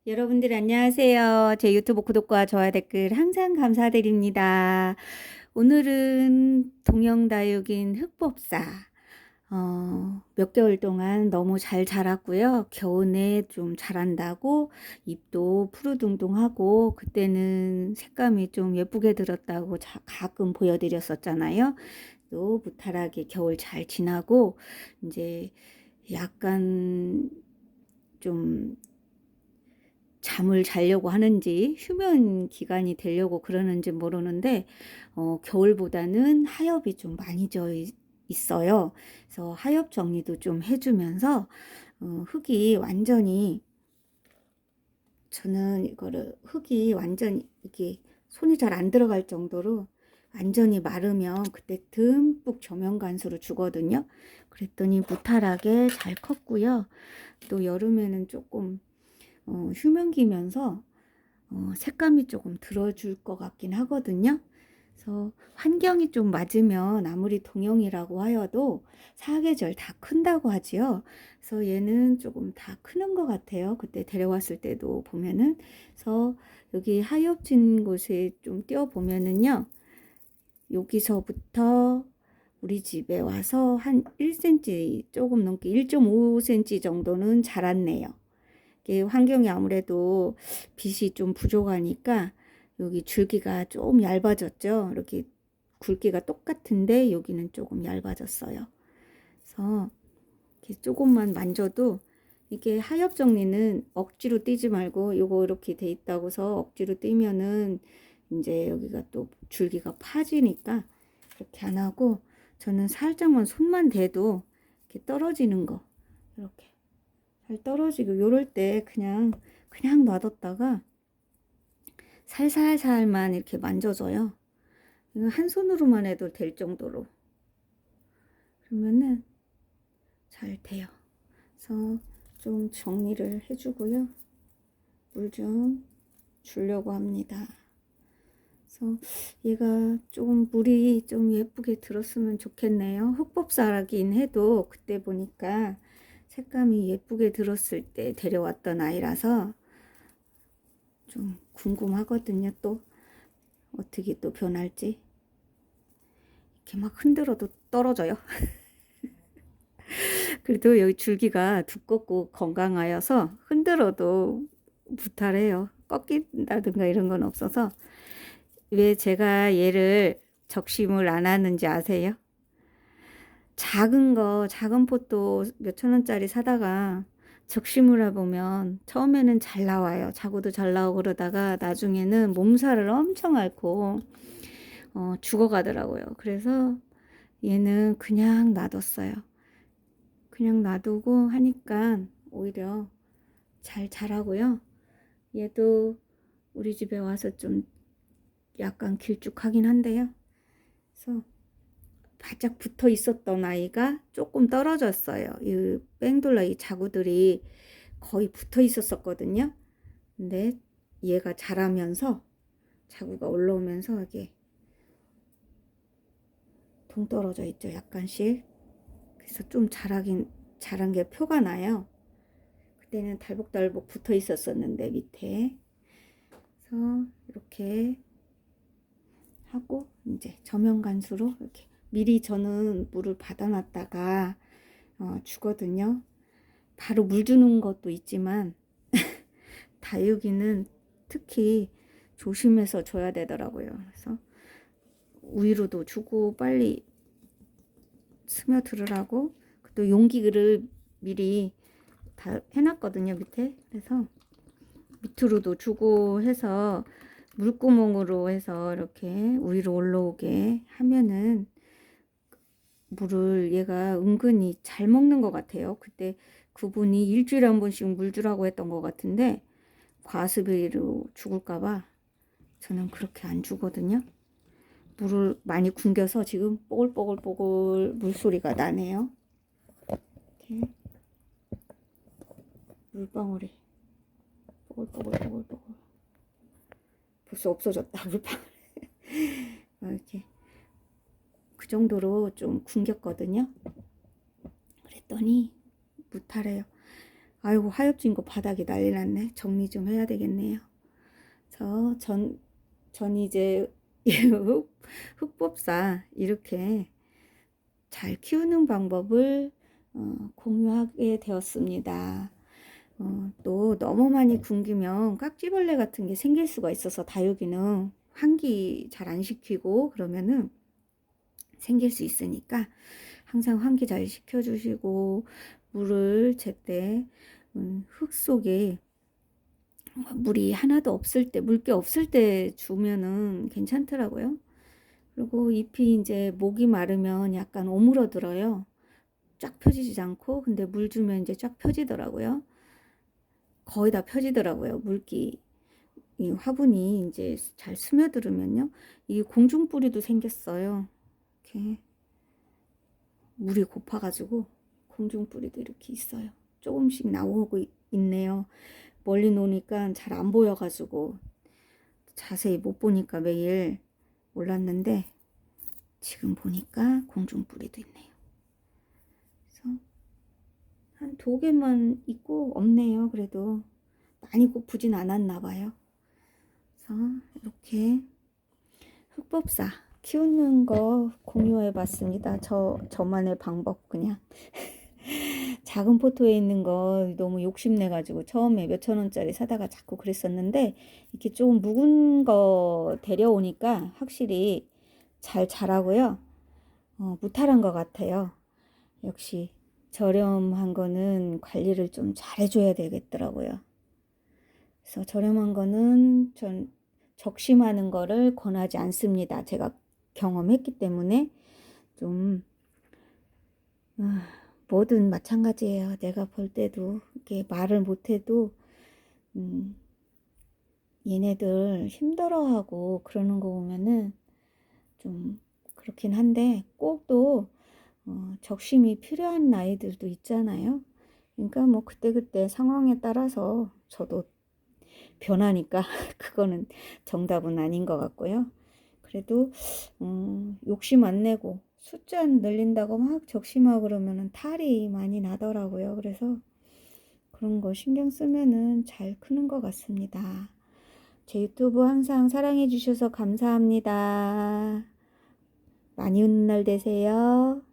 여러분들 안녕하세요. 제 유튜브 구독과 좋아요 댓글 항상 감사드립니다. 오늘은 동영다육인 흑법사 몇 개월 동안 너무 잘 자랐고요. 겨우내 좀 자란다고 잎도 푸르둥둥하고 그때는 색감이 좀 예쁘게 들었다고 가끔 보여드렸었잖아요. 또 무탈하게 겨울 잘 지나고 이제 약간 좀 잠을 자려고 하는지 휴면 기간이 되려고 그러는지 모르는데 겨울보다는 하엽이 좀 많이 있어요. 그래서 하엽 정리도 좀 해주면서 흙이 완전히 저는 이거를 흙이 완전히 이렇게 손이 잘 안 들어갈 정도로 완전히 마르면 그때 듬뿍 저면간수로 주거든요. 그랬더니 무탈하게 잘 컸고요. 또 여름에는 조금 휴면기면서 색감이 조금 들어줄 것 같긴 하거든요. 그래서 환경이 좀 맞으면 아무리 동형이라고 하여도 사계절 다 큰다고 하지요. 그래서 얘는 조금 다 크는 것 같아요. 그때 데려왔을 때도 보면은. 그래서 여기 하엽진 곳에 좀 띄워 보면은요. 여기서부터 우리 집에 와서 한 1cm 조금 넘게 1.5cm 정도는 자랐네요. 환경이 아무래도 빛이 좀 부족하니까 여기 줄기가 좀 얇아졌죠. 이렇게 굵기가 똑같은데 여기는 조금 얇아졌어요. 그래서 이렇게 조금만 만져도 이게 하엽 정리는 억지로 띄지 말고 요거 이렇게 돼 있다고서 억지로 띄면은 이제 여기가 또 줄기가 파지니까 그렇게 안 하고 저는 살짝만 손만 대도 이렇게 떨어지는 거 이렇게 잘 떨어지고 요럴 때 그냥 놔뒀다가 살살살만 이렇게 만져줘요. 한 손으로만 해도 될 정도로 그러면은 잘 돼요. 그래서 좀 정리를 해주고요. 물 좀 주려고 합니다. 그래서 얘가 좀 물이 좀 예쁘게 들었으면 좋겠네요. 흑법사라긴 해도 그때 보니까 색감이 예쁘게 들었을 때 데려왔던 아이라서 좀 궁금하거든요. 또 어떻게 또 변할지. 이렇게 막 흔들어도 떨어져요. 그래도 여기 줄기가 두껍고 건강하여서 흔들어도 무탈해요. 꺾인다든가 이런 건 없어서. 왜 제가 얘를 적심을 안 하는지 아세요? 작은 거, 작은 폿도 몇천 원짜리 사다가 적심을 해보면 처음에는 잘 나와요. 자구도 잘 나오고 그러다가 나중에는 몸살을 엄청 앓고 죽어가더라고요. 그래서 얘는 그냥 놔뒀어요. 그냥 놔두고 하니까 오히려 잘 자라고요. 얘도 우리 집에 와서 좀 약간 길쭉하긴 한데요. 그래서 바짝 붙어 있었던 아이가 조금 떨어졌어요. 이 뺑돌라 이 자구들이 거의 붙어 있었거든요. 근데 얘가 자라면서 자구가 올라오면서 이게 동떨어져 있죠. 약간씩. 그래서 좀 자란 게 표가 나요. 그때는 달복달복 붙어 있었었는데 밑에. 그래서 이렇게 하고 이제 저면간수로 이렇게 미리 저는 물을 받아놨다가 주거든요. 바로 물 주는 것도 있지만 다육이는 특히 조심해서 줘야 되더라고요. 그래서 우유로도 주고 빨리 스며들으라고 또 용기를 미리 다 해놨거든요. 밑에. 그래서 밑으로도 주고 해서 물구멍으로 해서 이렇게 위로 올라오게 하면은 물을 얘가 은근히 잘 먹는 것 같아요. 그때 그분이 일주일에 한 번씩 물 주라고 했던 것 같은데 과습으로 죽을까봐 저는 그렇게 안 주거든요. 물을 많이 굶겨서 지금 뽀글뽀글뽀글 물소리가 나네요. 이렇게 물방울이 뽀글뽀글뽀글뽀글 벌써 없어졌다 물방울. 이렇게 그 정도로 좀 굶겼거든요. 그랬더니 무탈해요. 아이고, 하엽진 거 바닥이 난리 났네. 정리 좀 해야 되겠네요. 전 이제 흑법사 이렇게 잘 키우는 방법을 공유하게 되었습니다. 또 너무 많이 굶기면 깍지벌레 같은 게 생길 수가 있어서 다육이는 환기 잘 안 시키고 그러면은 생길 수 있으니까 항상 환기 잘 시켜주시고 물을 제때 흙 속에 물이 하나도 없을 때, 물기 없을 때 주면은 괜찮더라고요. 그리고 잎이 이제 목이 마르면 약간 오므러들어요. 쫙 펴지지 않고, 근데 물 주면 이제 쫙 펴지더라고요. 거의 다 펴지더라고요. 물기, 이 화분이 이제 잘 스며들으면요. 이 공중뿌리도 생겼어요. 이렇게 물이 고파가지고 공중뿌리도 이렇게 있어요. 조금씩 나오고 있네요. 멀리 놓으니까 잘 안 보여가지고 자세히 못 보니까 매일 몰랐는데 지금 보니까 공중뿌리도 있네요. 그래서 한 2개만 있고 없네요. 그래도 많이 고프진 않았나 봐요. 그래서 이렇게 흑법사 키우는 거 공유해 봤습니다. 저만의 방법 그냥. 작은 포토에 있는 거 너무 욕심내 가지고 처음에 몇천 원짜리 사다가 자꾸 그랬었는데 이렇게 조금 묵은 거 데려오니까 확실히 잘 자라고요. 무탈한 것 같아요. 역시 저렴한 거는 관리를 좀 잘해줘야 되겠더라고요. 그래서 저렴한 거는 전 적심하는 거를 권하지 않습니다. 제가 경험했기 때문에 좀 뭐든 마찬가지예요. 내가 볼 때도 이렇게 말을 못해도 얘네들 힘들어하고 그러는 거 보면은 좀 그렇긴 한데 꼭 또 적심이 필요한 아이들도 있잖아요. 그러니까 뭐 그때그때 상황에 따라서 저도 변하니까 그거는 정답은 아닌 것 같고요. 그래도 욕심 안 내고 숫자 늘린다고 막 적심하고 그러면은 탈이 많이 나더라고요. 그래서 그런 거 신경 쓰면은 잘 크는 것 같습니다. 제 유튜브 항상 사랑해 주셔서 감사합니다. 많이 웃는 날 되세요.